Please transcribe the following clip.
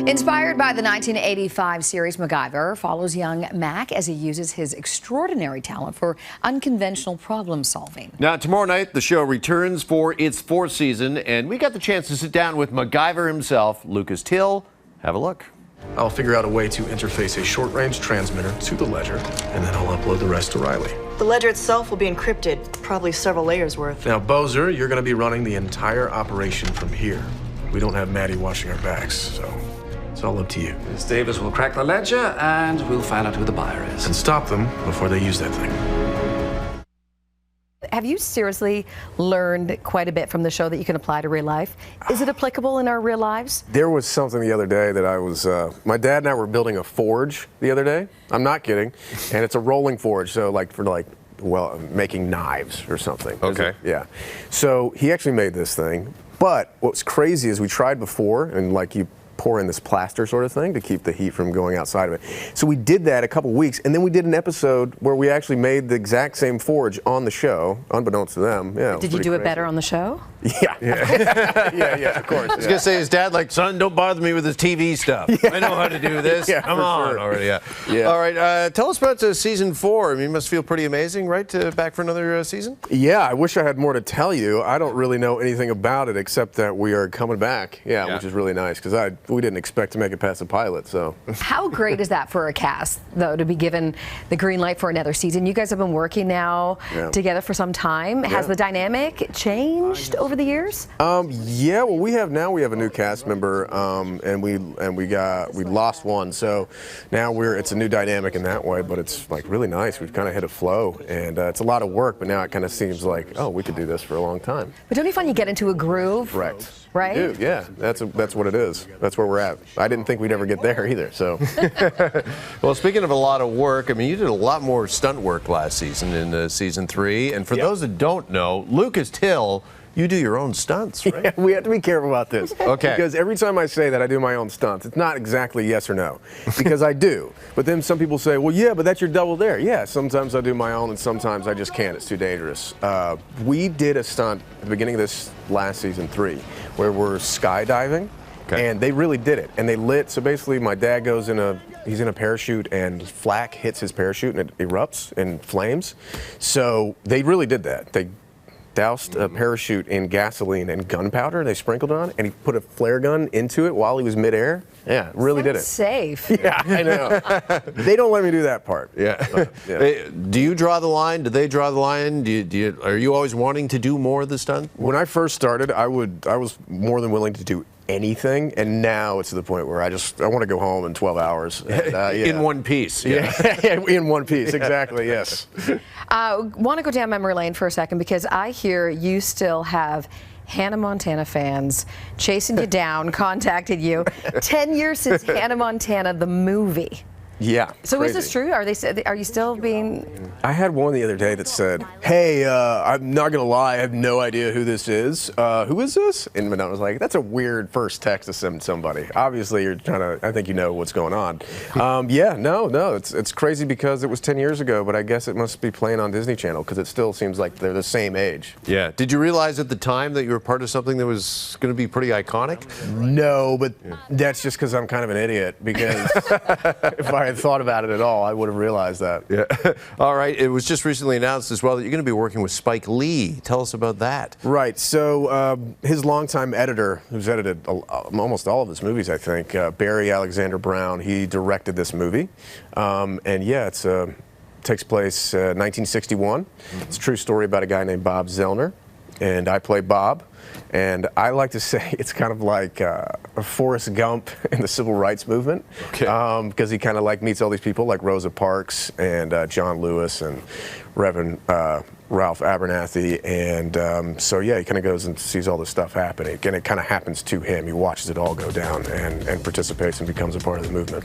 Inspired by the 1985 series MacGyver, follows young Mac as he uses his extraordinary talent for unconventional problem solving. Now, tomorrow night, the show returns for its fourth season, and we got the chance to sit down with MacGyver himself, Lucas Till. Have a look. I'll figure out a way to interface a short-range transmitter to the ledger, and then I'll upload the rest to Riley. The ledger itself will be encrypted, probably several layers worth. Now, Bozer, you're going to be running the entire operation from here. We don't have Maddie watching our backs, so it's all up to you. Ms. Davis will crack the ledger, and we'll find out who the buyer is. And stop them before they use that thing. Have you seriously learned quite a bit from the show that you can apply to real life? Is it applicable in our real lives? There was something the other day that I was, my dad and I were building a forge the other day. I'm not kidding. And it's a rolling forge, so making knives or something. Okay. Yeah. So he actually made this thing. But what's crazy is we tried before, and you pour in this plaster sort of thing to keep the heat from going outside of it. So we did that a couple weeks, and then we did an episode where we actually made the exact same forge on the show, unbeknownst to them. Yeah. Did you do it better on the show? Yeah. Yeah, of course. I was going to say, his dad, son, don't bother me with this TV stuff. Yeah. I know how to do this. Yeah, Come on sure. already. Yeah. All right, tell us about season 4. I mean, it must feel pretty amazing, right, back for another season? Yeah, I wish I had more to tell you. I don't really know anything about it except that we are coming back. Yeah. Which is really nice because we didn't expect to make it past the pilot. So how great is that for a cast, though, to be given the green light for another season? You guys have been working now together for some time. Has the dynamic changed over the years? Yeah. Well, we have a new cast member, and we lost one, so now it's a new dynamic in that way. But it's really nice. We've kind of hit a flow, and it's a lot of work. But now it kind of seems like, oh, we could do this for a long time. But don't you find you get into a groove? Right. Right? Dude, yeah, that's what it is. That's where we're at. I didn't think we'd ever get there either. So, well, speaking of a lot of work, I mean, you did a lot more stunt work last season in season 3. And for those that don't know, Lucas Till, you do your own stunts, right? Yeah, we have to be careful about this. Okay. Because every time I say that I do my own stunts, it's not exactly yes or no. Because I do. But then some people say, well, yeah, but that's your double there. Yeah, sometimes I do my own and sometimes I just can't. It's too dangerous. We did a stunt at the beginning of this last season 3 where we're skydiving. Okay. And they really did it. And they lit, so basically my dad goes he's in a parachute and flak hits his parachute and it erupts in flames. So they really did that. They doused a parachute in gasoline and gunpowder. They sprinkled it on, and he put a flare gun into it while he was midair. Yeah, really did it. Safe. Yeah, I know. They don't let me do that part. Yeah. But, yeah. Do you draw the line? Do they draw the line? Are you always wanting to do more of the stunt? When I first started, I was more than willing to do anything, and now it's to the point where I want to go home in 12 hours. And, in one piece. Yeah, in one piece, exactly, yes. Want to go down memory lane for a second because I hear you still have Hannah Montana fans chasing you down, contacted you. 10 years since Hannah Montana, the movie. Yeah. So crazy. is this true? Are you still being? I had one the other day that said, "Hey, I'm not gonna lie, I have no idea who this is. Who is this?" And Madonna was like, "That's a weird first text to send somebody. Obviously, you're trying to. I think you know what's going on." No, it's crazy because it was 10 years ago, but I guess it must be playing on Disney Channel because it still seems like they're the same age. Yeah. Did you realize at the time that you were part of something that was going to be pretty iconic? No, but that's just because I'm kind of an idiot. Because if I had thought about it at all, I would have realized that. Yeah. All right. It was just recently announced as well that you're going to be working with Spike Lee. Tell us about that. Right. So his longtime editor, who's edited almost all of his movies, I think, Barry Alexander Brown, he directed this movie. And yeah, it takes place 1961. It's a true story about a guy named Bob Zellner. And I play Bob. And I like to say it's kind of like a Forrest Gump in the civil rights movement. Okay. Because he kind of meets all these people like Rosa Parks and John Lewis and Reverend Ralph Abernathy. And so, yeah, he kind of goes and sees all this stuff happening. And it kind of happens to him. He watches it all go down and participates and becomes a part of the movement.